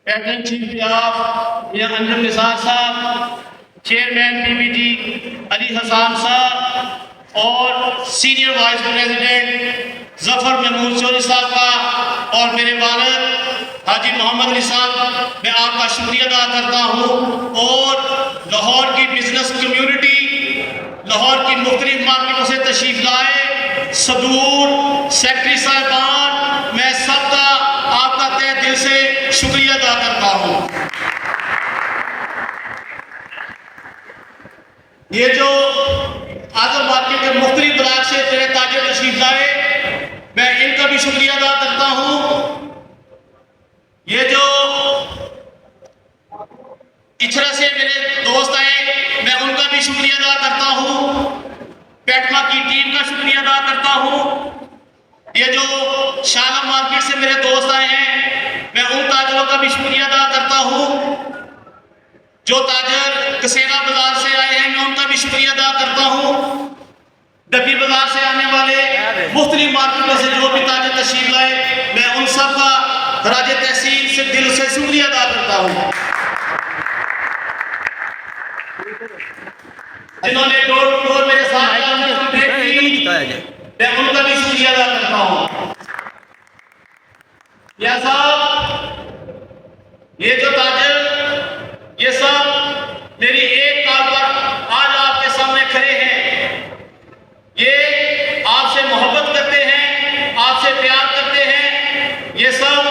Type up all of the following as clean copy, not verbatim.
Acting chief व्याप या अंजुम निसार साहब, चेयरमैन पीपीटी अली हसान साहब और senior vice president Zafar Mahmood Chaudhry साहब का और मेरे वालिद हाजी मोहम्मद अली साहब, मैं आपका शुक्रिया अदा करता हूँ। और लाहौर की बिजनेस कम्युनिटी, लाहौर की मुख्तलिफ मार्केटों से तशरीफ लाए सदूर सेक्रेटरी साहबान, मैं सबका आपका तहे दिल से शुक्रिया अदा करता हूँ। ये जो आजम मार्केट के मुख्तलिफ ब्लॉक से तेरे ताजिर तशरीफ लाए, मैं इनका भी शुक्रिया अदा करता हूँ। ये जो इचरा से मेरे दोस्त आए, मैं उनका भी शुक्रिया अदा करता हूँ। पेटमा की टीम का शुक्रिया अदा करता हूँ। ये जो शाला मार्केट से मेरे दोस्त आए हैं, मैं उन ताजरों का भी शुक्रिया अदा करता हूँ। जो ताजर कसेरा बाजार से आए हैं, मैं उनका भी शुक्रिया अदा करता हूँ। डब्बी बाजार से आने वाले मुख्तलिफ मार्केटों से जो भी ताजर तशरीफ लाए, मैं उन सब का खराज तहसीन से दिल से शुक्रिया अदा करता हूँ। जिन्होंने डोर टू डोर मेरे साथ मैं उनका भी शुक्रिया अदा करता हूँ। या साहब, ये जो ताजर, ये सब मेरी एक कॉल पर आज आपके सामने खड़े हैं। ये आपसे मोहब्बत करते हैं, आपसे प्यार करते हैं। ये सब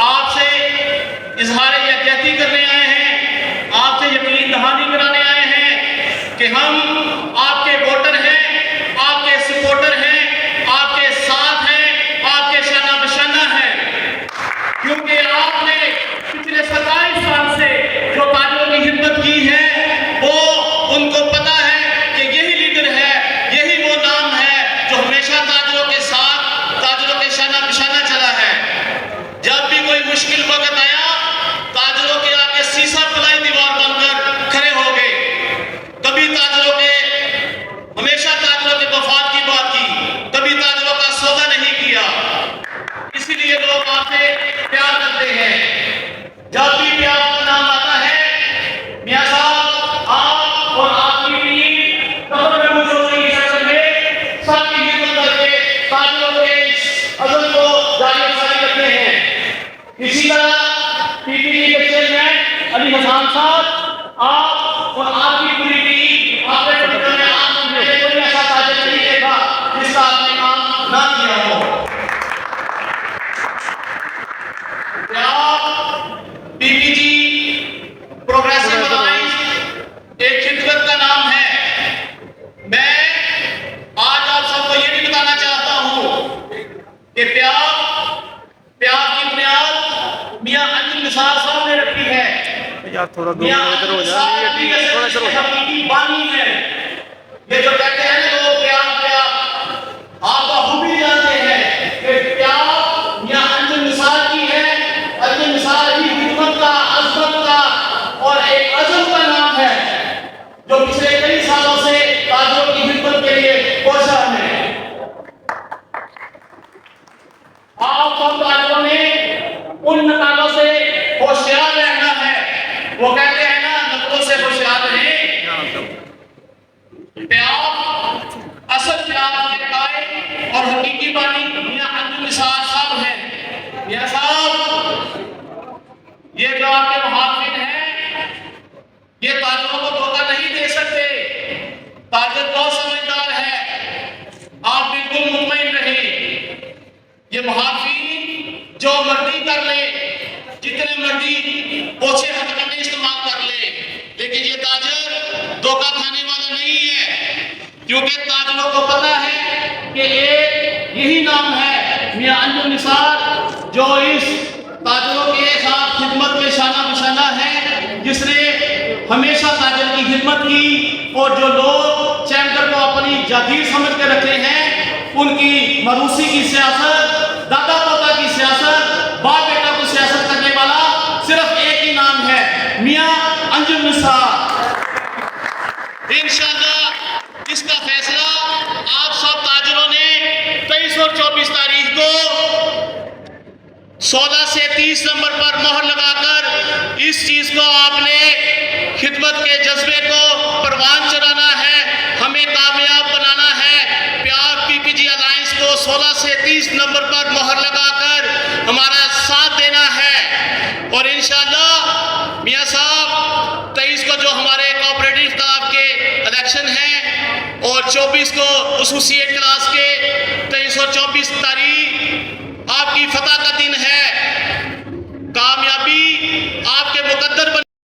आपसे इजहार यकजहती करने आए हैं, आपसे यकीन दहानी कराने आए हैं कि हम आपके वोटर हैं, आपके सपोर्टर हैं, आपके साथ हैं, आपके शाना बशाना हैं। क्योंकि आपने पिछले 27 साल से जो ताजरों की खिदमत की है, वो उनको पता है कि यही लीडर है, यही वो नाम है जो हमेशा ताजरों के साथ, ताजरों के शाना बशाना चला है। जब भी कोई मुश्किल वक्त आया, ताजरों के आगे सीसा फलाई दीवार बनकर खड़े हो गए। कभी ताजरों के, हमेशा ताजरों के वफाद की बात की, कभी ताजरों का सौदा नहीं किया। इसीलिए लोग आपसे प्यार करते हैं। जब भी प्यार का नाम आता है, मियां साहब, आप और आपकी टीम कब्र में मुझे की शक्ल में सबकी खिदमत करके ताजरों के अज़म को जारी रखते हैं। इसी तरह पीपीटी के चेयरमैन अली हसान साहब, आप और आपकी पूरी टीम, आपने कोई ऐसा ताजर नहीं देखा जिसका आपने काम ना किया हो। पीपीटी प्रोग्रेसिव अलायंस एक खिदमत का नाम है। मैं आज आप सबको ये भी बताना चाहता हूँ कि प्यार की बुनियाद मियां अंजुम निसार साहब ने रखी है। यार थोड़ा दूर इधर हो जा, थोड़ा इधर हो जा। बानी है ये जो कहते हैं ना लोग प्यार, आप बखूबी जानते हैं कि प्यार मियां अंजुम निसार की है। अंजुम निसार की खिदमत का, अज़मत का और एक अज़म का नाम है, जो पिछले कई सालों से ताजरों की खिदमत के लिए कोशिश है। आप सब ताजरों ने उन नकालों से होशियार रहना है। वो कहते हैं ना, नकलों से होशियार रहे। प्यार, असल प्यार के कायल और हकीकी बानी मियां अंजुम निसार साहब हैं। मियां साहब, ये जो आपके मुहाफिज हैं, ये ताजरों को धोखा नहीं दे सकते। ताजर बहुत समझदार है, आप बिल्कुल मुतमईन रहे। ये मुहाफिज जो मर्जी कर ले, जितने मर्जी ओछे हरकतें इस्तेमाल कर ले, लेकिन ये ताजर धोखा खाने वाला नहीं है। क्योंकि ताजरों को पता है कि यही नाम है मियां अंजुम निसार, जो इस ताजरों के साथ खिदमत में शाना बशाना है, जिसने हमेशा ताजर की खिदमत की। और जो लोग चैम्बर को अपनी जागीर समझ के रखे हैं, उनकी मरूसी की सियासत, दादा पोता की सियासत, बाप बेटा को सियासत करने वाला सिर्फ एक ही नाम है, मियां अंजुम निसार। इंशाअल्लाह इसका फैसला आप सब ताजरों ने 23 और 24 तारीख को 16 से 30 नंबर पर मोहर लगाकर इंशाअल्लाह मियाँ साहब 23 को जो हमारे कोऑपरेटिव क्लब के इलेक्शन हैं और 24 को एसोसिएट क्लास के 23 और 24 तारीख आपकी फतह का दिन है। कामयाबी आपके मुकद्दर